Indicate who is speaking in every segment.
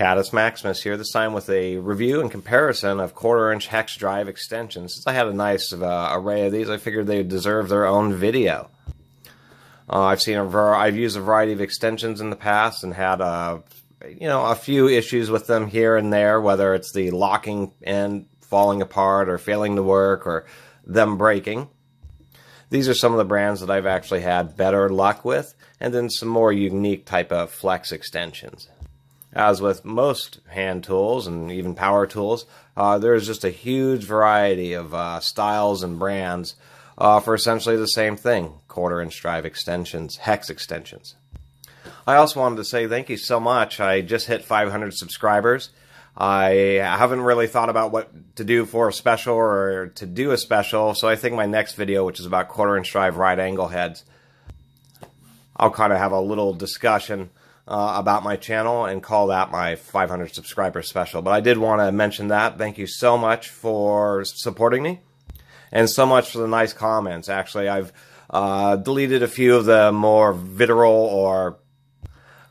Speaker 1: Caddis Maximus here, this time with a review and comparison of quarter-inch hex drive extensions. Since I had a nice array of these, I figured they deserve their own video. I've used a variety of extensions in the past and had a few issues with them here and there, whether it's the locking end falling apart or failing to work or them breaking. These are some of the brands that I've actually had better luck with, and then some more unique type of flex extensions. As with most hand tools and even power tools, there's just a huge variety of styles and brands for essentially the same thing, quarter-inch drive extensions, hex extensions. I also wanted to say thank you so much. I just hit 500 subscribers. I haven't really thought about what to do for a special or to do a special, so I think my next video, which is about quarter-inch drive right angle heads, I'll kind of have a little discussion about my channel and call that my 500 subscriber special. But I did want to mention that. Thank you so much for supporting me, and so much for the nice comments. Actually, I've deleted a few of the more vitriol or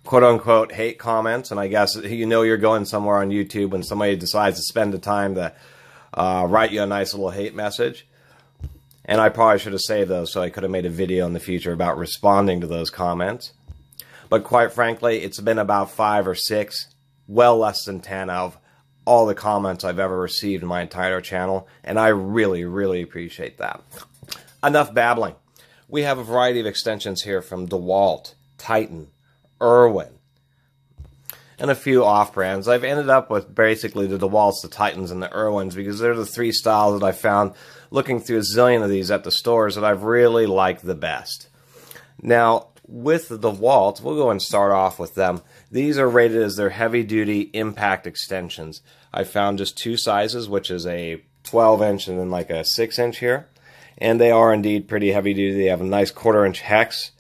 Speaker 1: quote-unquote hate comments, and I guess you know you're going somewhere on YouTube when somebody decides to spend the time to write you a nice little hate message. And I probably should have saved those so I could have made a video in the future about responding to those comments. But quite frankly, it's been about 5 or 6, well less than 10 out of all the comments I've ever received in my entire channel, and I really, really appreciate that. Enough babbling. We have a variety of extensions here from DeWalt, Titan, Irwin, and a few off-brands. I've ended up with basically the DeWalts, the Titans, and the Irwins because they're the 3 styles that I found looking through a zillion of these at the stores that I've really liked the best. Now, with the DeWalt, we'll go and start off with them. These are rated as their heavy-duty impact extensions. I found just 2 sizes, which is a 12-inch and then like a 6-inch here. And they are indeed pretty heavy-duty. They have a nice quarter-inch hex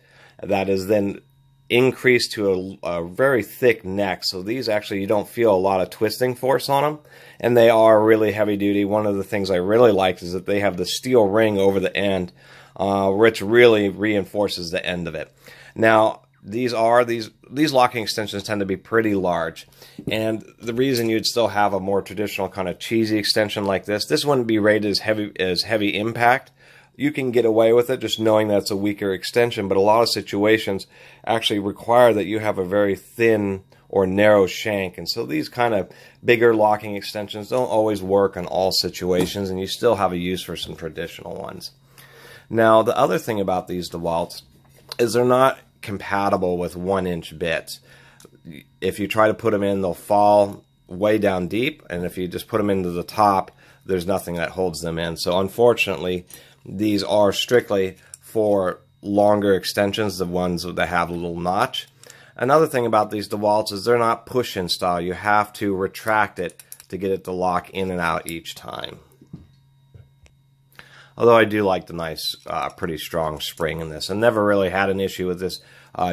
Speaker 1: that is then increased to a very thick neck. So these actually, you don't feel a lot of twisting force on them. And they are really heavy-duty. One of the things I really like is that they have the steel ring over the end, which really reinforces the end of it. Now, these locking extensions tend to be pretty large, and the reason you'd still have a more traditional kind of cheesy extension like this wouldn't be rated as heavy impact. You can get away with it just knowing that it's a weaker extension, but a lot of situations actually require that you have a very thin or narrow shank, and so these kind of bigger locking extensions don't always work in all situations, and you still have a use for some traditional ones. Now, the other thing about these DeWalts is they're not compatible with 1-inch bits. If you try to put them in, they'll fall way down deep, and if you just put them into the top, there's nothing that holds them in. So unfortunately, these are strictly for longer extensions, the ones that have a little notch. Another thing about these DeWalts is they're not push-in style. You have to retract it to get it to lock in and out each time. Although I do like the nice, pretty strong spring in this, and never really had an issue with this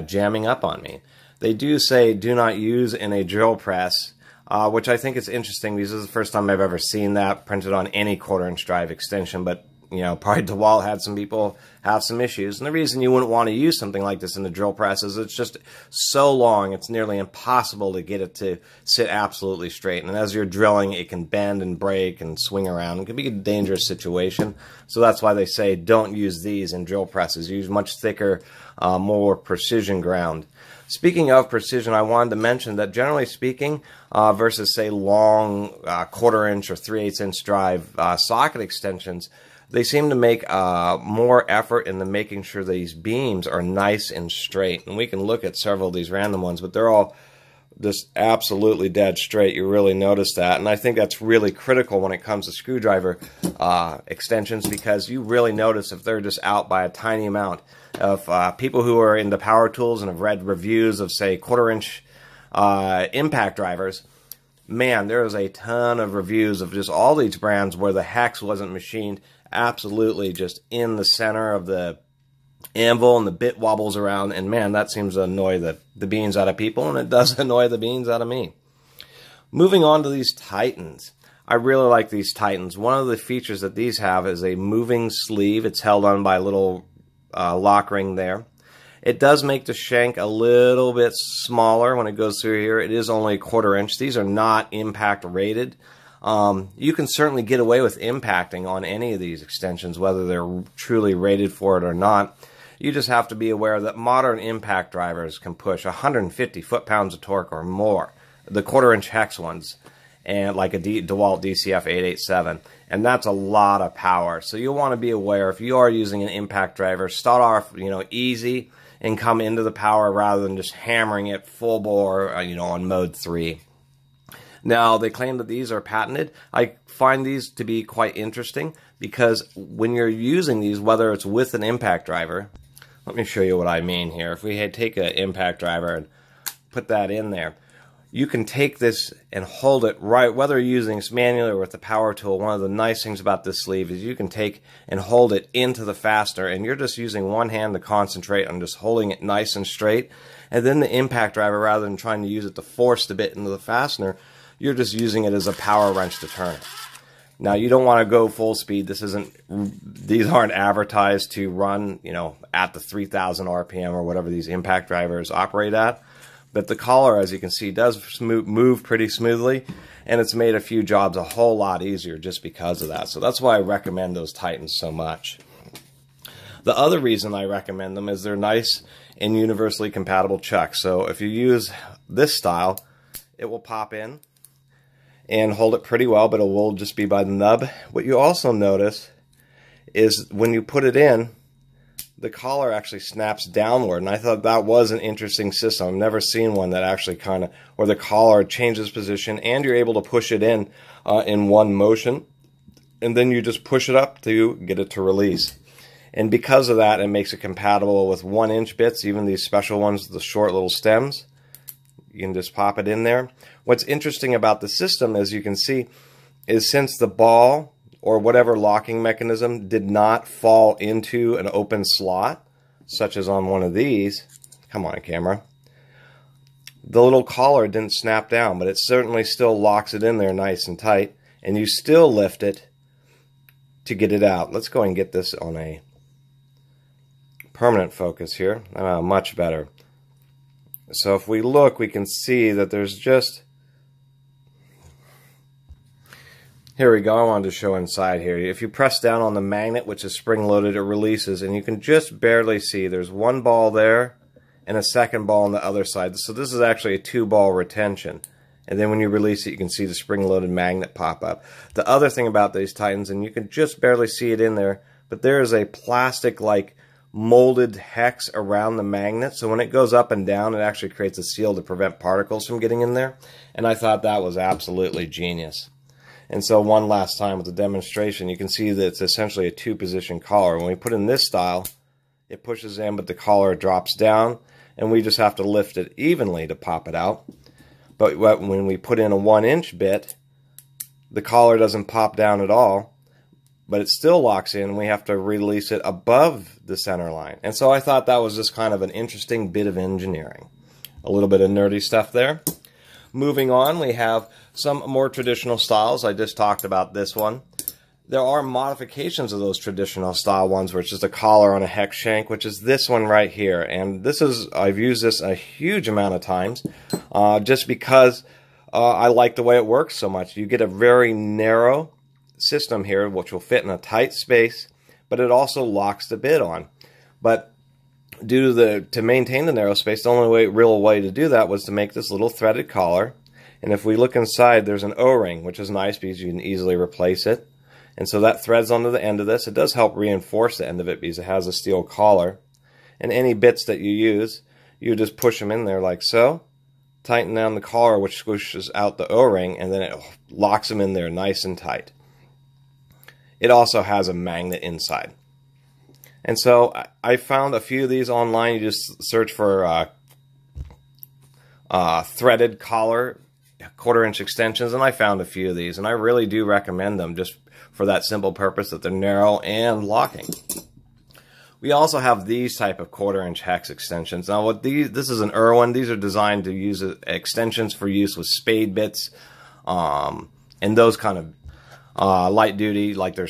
Speaker 1: jamming up on me. They do say do not use in a drill press, which I think is interesting. This is the first time I've ever seen that printed on any quarter-inch drive extension, but you know, probably DeWalt had some people have some issues. And the reason you wouldn't want to use something like this in the drill press is it's just so long, it's nearly impossible to get it to sit absolutely straight. And as you're drilling, it can bend and break and swing around. It can be a dangerous situation. So that's why they say don't use these in drill presses. Use much thicker, more precision ground. Speaking of precision, I wanted to mention that generally speaking, versus say long quarter-inch or 3/8-inch drive socket extensions, they seem to make more effort in making sure these beams are nice and straight. And we can look at several of these random ones, but they're all just absolutely dead straight. You really notice that. And I think that's really critical when it comes to screwdriver extensions, because you really notice if they're just out by a tiny amount. Of people who are into power tools and have read reviews of, say, quarter-inch impact drivers, man, there is a ton of reviews of just all these brands where the hex wasn't machined absolutely just in the center of the anvil and the bit wobbles around, and man, that seems to annoy the beans out of people, and it does annoy the beans out of me. Moving on to these Titans. I really like these Titans. One of the features that these have is a moving sleeve. It's held on by a little lock ring there. It does make the shank a little bit smaller when it goes through here. It is only 1/4 inch. These are not impact rated. You can certainly get away with impacting on any of these extensions, whether they're truly rated for it or not. You just have to be aware that modern impact drivers can push 150 foot-pounds of torque or more, the 1/4 inch hex ones, and like a DeWalt DCF 887, and that's a lot of power. So you'll want to be aware if you are using an impact driver, start off easy and come into the power rather than just hammering it full bore on mode 3. Now, they claim that these are patented. I find these to be quite interesting because when you're using these, whether it's with an impact driver, let me show you what I mean here. If we take an impact driver and put that in there, you can take this and hold it right, whether you're using this manually or with the power tool. One of the nice things about this sleeve is you can take and hold it into the fastener, and you're just using one hand to concentrate on just holding it nice and straight. And then the impact driver, rather than trying to use it to force the bit into the fastener, you're just using it as a power wrench to turn it. Now, you don't want to go full speed. These aren't advertised to run, at the 3,000 RPM or whatever these impact drivers operate at. But the collar, as you can see, does move pretty smoothly, and it's made a few jobs a whole lot easier just because of that. So that's why I recommend those Titans so much. The other reason I recommend them is they're nice and universally compatible chucks. So if you use this style, it will pop in and hold it pretty well, but it will just be by the nub. What you also notice is when you put it in, the collar actually snaps downward, and I thought that was an interesting system. I've never seen one that actually where the collar changes position and you're able to push it in one motion, and then you just push it up to get it to release. And because of that, it makes it compatible with 1-inch bits, even these special ones, the short little stems. You can just pop it in there. What's interesting about the system, as you can see, is since the ball or whatever locking mechanism did not fall into an open slot, such as on one of these, come on camera, the little collar didn't snap down, but it certainly still locks it in there nice and tight, and you still lift it to get it out. Let's go and get this on a permanent focus here. Much better. So if we look, we can see that there's just... Here we go. I wanted to show inside here. If you press down on the magnet, which is spring-loaded, it releases, and you can just barely see there's one ball there and a second ball on the other side. So this is actually a 2-ball retention. And then when you release it, you can see the spring-loaded magnet pop up. The other thing about these Titans, and you can just barely see it in there, but there is a plastic-like molded hex around the magnet, so when it goes up and down, it actually creates a seal to prevent particles from getting in there, and I thought that was absolutely genius. And so one last time with the demonstration, you can see that it's essentially a 2-position collar. When we put in this style, it pushes in, but the collar drops down, and we just have to lift it evenly to pop it out. But when we put in a 1-inch bit, the collar doesn't pop down at all, but it still locks in, and we have to release it above the center line. And so I thought that was just kind of an interesting bit of engineering. A little bit of nerdy stuff there. Moving on, we have some more traditional styles. I just talked about this one. There are modifications of those traditional style ones where it's just a collar on a hex shank, which is this one right here. And this is, I've used this a huge amount of times just because I like the way it works so much. You get a very narrow system here, which will fit in a tight space, but it also locks the bit on. But due to maintain the narrow space, the only real way to do that was to make this little threaded collar. And if we look inside, there's an O-ring, which is nice because you can easily replace it. And so that threads onto the end of this. It does help reinforce the end of it because it has a steel collar. And any bits that you use, you just push them in there like so. Tighten down the collar, which squishes out the O-ring, and then it locks them in there nice and tight. It also has a magnet inside. And so I found a few of these online. You just search for threaded collar, 1/4-inch extensions, and I found a few of these. And I really do recommend them just for that simple purpose that they're narrow and locking. We also have these type of 1/4-inch hex extensions. Now, this is an Irwin. These are designed to use extensions for use with spade bits and those kind of light duty, like their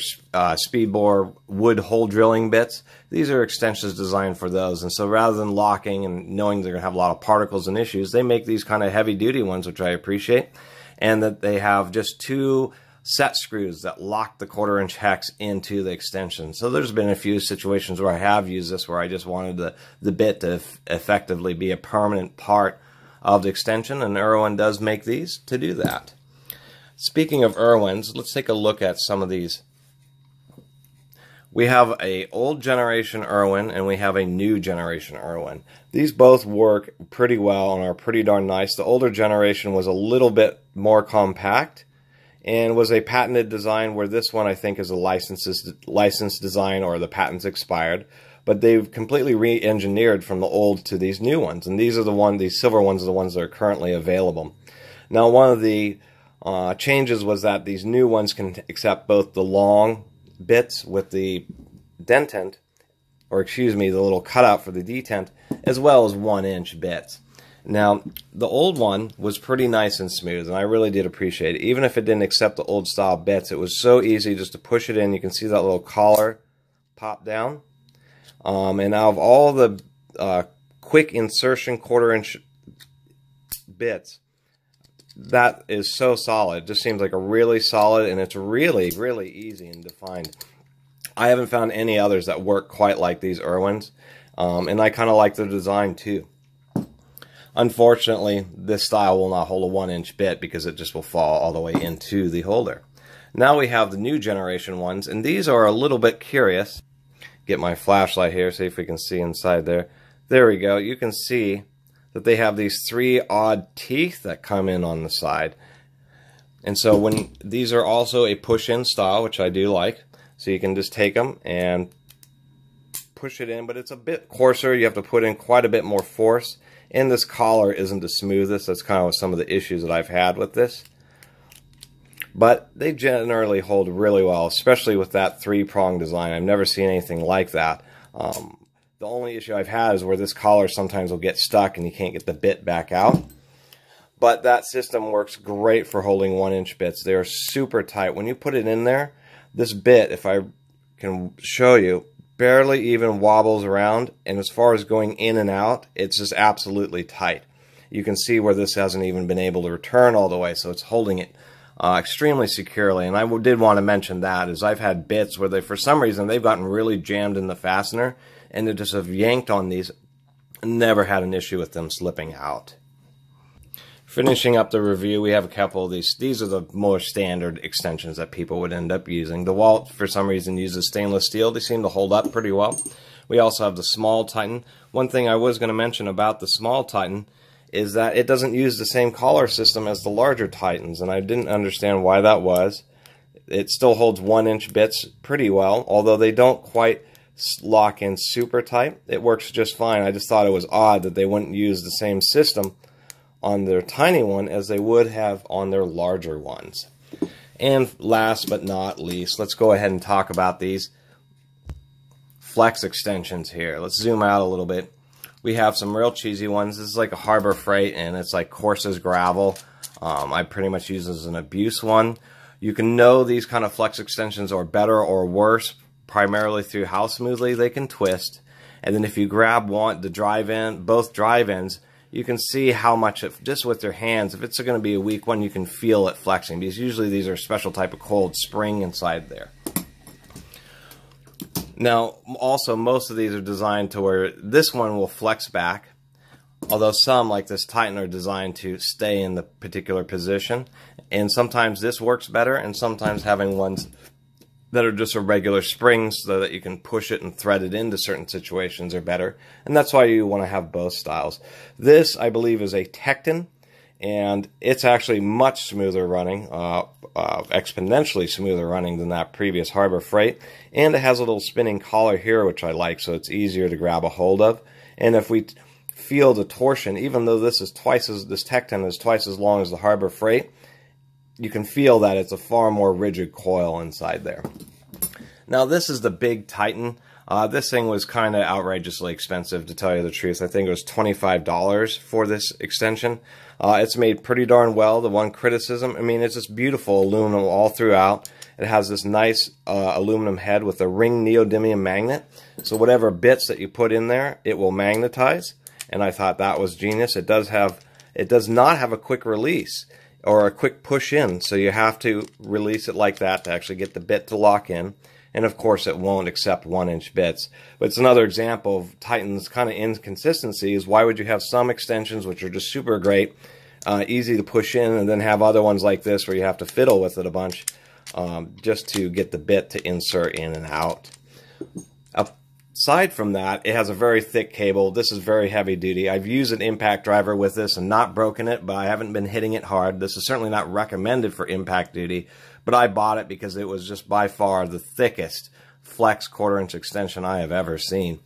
Speaker 1: speed bore wood hole drilling bits. These are extensions designed for those. And so rather than locking and knowing they're going to have a lot of particles and issues, they make these kind of heavy duty ones, which I appreciate. And that they have just 2 set screws that lock the 1/4-inch hex into the extension. So there's been a few situations where I have used this where I just wanted the bit to effectively be a permanent part of the extension, and Irwin does make these to do that. Speaking of Irwins, let's take a look at some of these. We have a old generation Irwin and we have a new generation Irwin. These both work pretty well and are pretty darn nice. The older generation was a little bit more compact and was a patented design, where this one I think is a licensed design, or the patent's expired. But they've completely re-engineered from the old to these new ones, and these silver ones are the ones that are currently available. Now, one of the changes was that these new ones can accept both the long bits with the detent, or excuse me, the little cutout for the detent, as well as 1-inch bits. Now, the old one was pretty nice and smooth, and I really did appreciate it. Even if it didn't accept the old style bits, it was so easy just to push it in. You can see that little collar pop down. And out of all the quick insertion 1/4-inch bits, that is so solid. It just seems like a really solid, and it's really, really easy and defined. I haven't found any others that work quite like these Irwins, and I kind of like the design too. Unfortunately, this style will not hold a 1-inch bit because it just will fall all the way into the holder. Now we have the new generation ones, and these are a little bit curious. Get my flashlight here, see if we can see inside there. There we go. You can see that they have these 3 odd teeth that come in on the side. And so when these are also a push-in style, which I do like. So you can just take them and push it in, but it's a bit coarser. You have to put in quite a bit more force. And this collar isn't the smoothest. That's kind of some of the issues that I've had with this. But they generally hold really well, especially with that 3-prong design. I've never seen anything like that. The only issue I've had is where this collar sometimes will get stuck and you can't get the bit back out. But that system works great for holding 1-inch bits. They are super tight. When you put it in there, this bit, if I can show you, barely even wobbles around, and as far as going in and out, it's just absolutely tight. You can see where this hasn't even been able to return all the way, so it's holding it extremely securely. And I did want to mention that, is I've had bits where for some reason they've gotten really jammed in the fastener, and they just have yanked on these, and never had an issue with them slipping out. Finishing up the review, we have a couple of these. These are the more standard extensions that people would end up using. The Walt, for some reason, uses stainless steel. They seem to hold up pretty well. We also have the Small Titan. One thing I was going to mention about the Small Titan is that it doesn't use the same collar system as the larger Titans, and I didn't understand why that was. It still holds 1-inch bits pretty well, although they don't quite lock in super tight. It works just fine. I just thought it was odd that they wouldn't use the same system on their tiny one as they would have on their larger ones. And last but not least, let's go ahead and talk about these flex extensions here. Let's zoom out a little bit. We have some real cheesy ones. This is like a Harbor Freight, and it's like coarse as gravel. I pretty much use this as an abuse one. You can know these kind of flex extensions are better or worse primarily through how smoothly they can twist. And then if you grab both drive ends, you can see how much, just with your hands, if it's going to be a weak one, you can feel it flexing, because usually these are a special type of coiled spring inside there. Now, also, most of these are designed to where this one will flex back, although some, like this Titan, are designed to stay in the particular position. And sometimes this works better, and sometimes having ones that are just a regular spring so that you can push it and thread it into certain situations are better. And that's why you want to have both styles. This, I believe, is a Tecton, and it's actually much smoother running, exponentially smoother running than that previous Harbor Freight. And it has a little spinning collar here, which I like, so it's easier to grab a hold of. And if we feel the torsion, even though this Tecton is twice as long as the Harbor Freight, you can feel that it's a far more rigid coil inside there. Now, this is the big Titan. This thing was kind of outrageously expensive, to tell you the truth. I think it was $25 for this extension. It's made pretty darn well. The one criticism, I mean, it's just beautiful aluminum all throughout. It has this nice aluminum head with a ring neodymium magnet. So whatever bits that you put in there, it will magnetize. And I thought that was genius. It does not have a quick release or a quick push in. So you have to release it like that to actually get the bit to lock in. And of course it won't accept 1-inch bits. But it's another example of Titan's kind of inconsistencies. Why would you have some extensions which are just super great, easy to push in, and then have other ones like this where you have to fiddle with it a bunch just to get the bit to insert in and out. Aside from that, it has a very thick cable. This is very heavy duty. I've used an impact driver with this and not broken it, but I haven't been hitting it hard. This is certainly not recommended for impact duty, but I bought it because it was just by far the thickest flex 1/4-inch extension I have ever seen.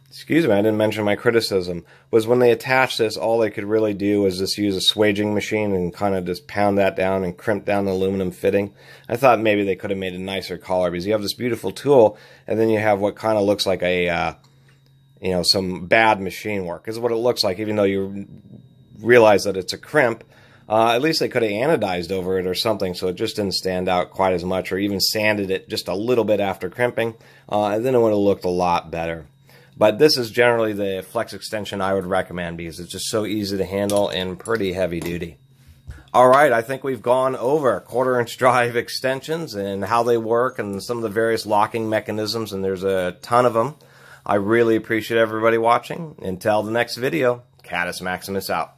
Speaker 1: Excuse me, I didn't mention my criticism, was when they attached this, all they could really do was just use a swaging machine and kind of just pound that down and crimp down the aluminum fitting. I thought maybe they could have made a nicer collar, because you have this beautiful tool, and then you have what kind of looks like a, you know, some bad machine work. Is what it looks like, even though you realize that it's a crimp. At least they could have anodized over it or something, so it just didn't stand out quite as much, or even sanded it just a little bit after crimping, and then it would have looked a lot better. But this is generally the flex extension I would recommend, because it's just so easy to handle and pretty heavy duty. Alright, I think we've gone over 1/4-inch drive extensions and how they work and some of the various locking mechanisms, and there's a ton of them. I really appreciate everybody watching. Until the next video, Catus Maximus out.